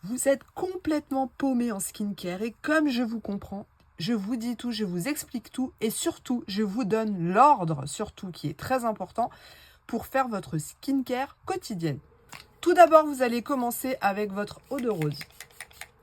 Vous êtes complètement paumé en skincare et comme je vous comprends, je vous dis tout, je vous explique tout et surtout, je vous donne l'ordre, surtout qui est très important, pour faire votre skincare quotidienne. Tout d'abord, vous allez commencer avec votre eau de rose.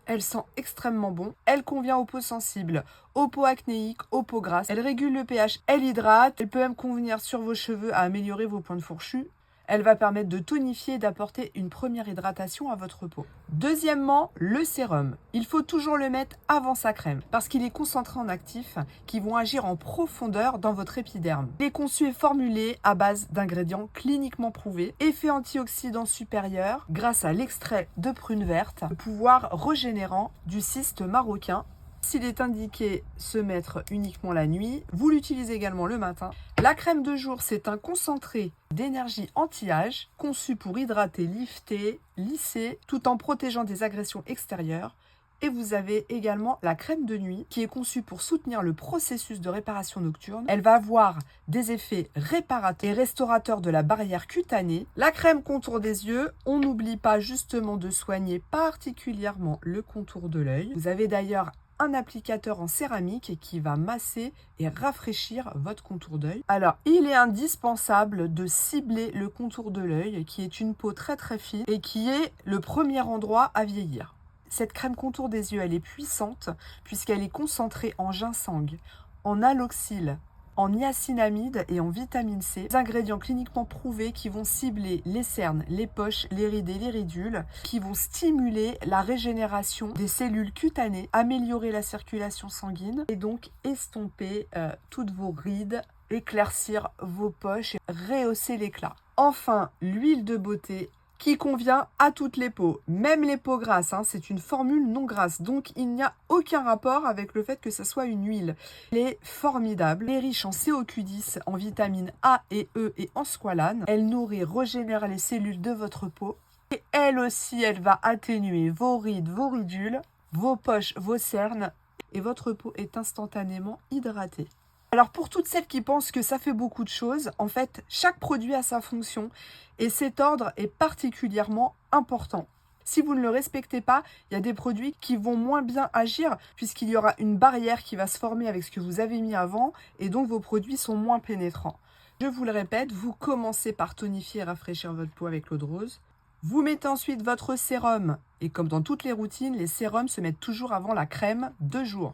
Elle sent extrêmement bon, elle convient aux peaux sensibles, aux peaux acnéiques, aux peaux grasses, elle régule le pH, elle hydrate, elle peut même convenir sur vos cheveux à améliorer vos points de fourchus. Elle va permettre de tonifier et d'apporter une première hydratation à votre peau. Deuxièmement, le sérum. Il faut toujours le mettre avant sa crème parce qu'il est concentré en actifs qui vont agir en profondeur dans votre épiderme. Il est conçu et formulé à base d'ingrédients cliniquement prouvés, effet antioxydant supérieur grâce à l'extrait de prune verte, le pouvoir régénérant du cyste marocain. S'il est indiqué se mettre uniquement la nuit, vous l'utilisez également le matin. La crème de jour, c'est un concentré d'énergie anti-âge conçu pour hydrater, lifter, lisser, tout en protégeant des agressions extérieures. Et vous avez également la crème de nuit qui est conçue pour soutenir le processus de réparation nocturne. Elle va avoir des effets réparateurs et restaurateurs de la barrière cutanée. La crème contour des yeux, on n'oublie pas justement de soigner particulièrement le contour de l'œil. Vous avez d'ailleurs un applicateur en céramique qui va masser et rafraîchir votre contour d'œil. Alors, il est indispensable de cibler le contour de l'œil, qui est une peau très très fine et qui est le premier endroit à vieillir. Cette crème contour des yeux, elle est puissante puisqu'elle est concentrée en ginseng, en alloxyle, en niacinamide et en vitamine C, des ingrédients cliniquement prouvés qui vont cibler les cernes, les poches, les rides et les ridules, qui vont stimuler la régénération des cellules cutanées, améliorer la circulation sanguine et donc estomper toutes vos rides, éclaircir vos poches, rehausser l'éclat. Enfin, l'huile de beauté qui convient à toutes les peaux, même les peaux grasses. C'est une formule non grasse, donc il n'y a aucun rapport avec le fait que ce soit une huile. Elle est formidable, elle est riche en CoQ10, en vitamines A et E et en squalane. Elle nourrit, régénère les cellules de votre peau. Et elle aussi, elle va atténuer vos rides, vos ridules, vos poches, vos cernes. Et votre peau est instantanément hydratée. Alors pour toutes celles qui pensent que ça fait beaucoup de choses, en fait, chaque produit a sa fonction et cet ordre est particulièrement important. Si vous ne le respectez pas, il y a des produits qui vont moins bien agir puisqu'il y aura une barrière qui va se former avec ce que vous avez mis avant et donc vos produits sont moins pénétrants. Je vous le répète, vous commencez par tonifier et rafraîchir votre peau avec l'eau de rose. Vous mettez ensuite votre sérum et comme dans toutes les routines, les sérums se mettent toujours avant la crème de jour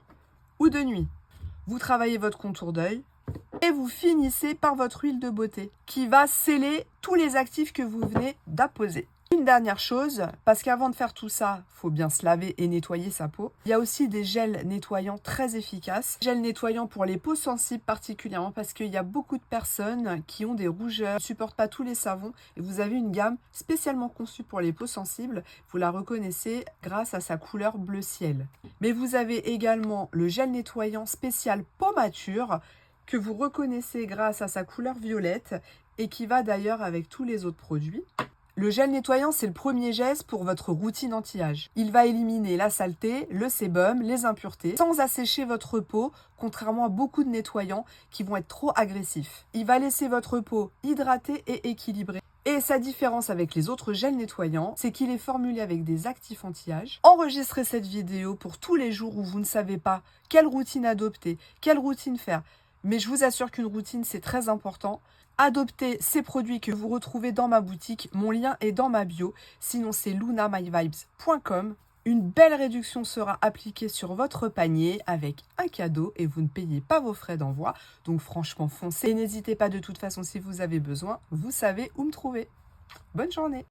ou de nuit. Vous travaillez votre contour d'œil et vous finissez par votre huile de beauté qui va sceller tous les actifs que vous venez d'apposer. Une dernière chose, parce qu'avant de faire tout ça, il faut bien se laver et nettoyer sa peau. Il y a aussi des gels nettoyants très efficaces. Gels nettoyants pour les peaux sensibles particulièrement parce qu'il y a beaucoup de personnes qui ont des rougeurs, ne supportent pas tous les savons et vous avez une gamme spécialement conçue pour les peaux sensibles. Vous la reconnaissez grâce à sa couleur bleu ciel. Mais vous avez également le gel nettoyant spécial peau mature que vous reconnaissez grâce à sa couleur violette et qui va d'ailleurs avec tous les autres produits. Le gel nettoyant, c'est le premier geste pour votre routine anti-âge. Il va éliminer la saleté, le sébum, les impuretés, sans assécher votre peau, contrairement à beaucoup de nettoyants qui vont être trop agressifs. Il va laisser votre peau hydratée et équilibrée. Et sa différence avec les autres gels nettoyants, c'est qu'il est formulé avec des actifs anti-âge. Enregistrez cette vidéo pour tous les jours où vous ne savez pas quelle routine adopter, quelle routine faire. Mais je vous assure qu'une routine, c'est très important. Adoptez ces produits que vous retrouvez dans ma boutique. Mon lien est dans ma bio. Sinon, c'est lunamyvibes.com. Une belle réduction sera appliquée sur votre panier avec un cadeau et vous ne payez pas vos frais d'envoi. Donc franchement, foncez. Et n'hésitez pas de toute façon si vous avez besoin. Vous savez où me trouver. Bonne journée.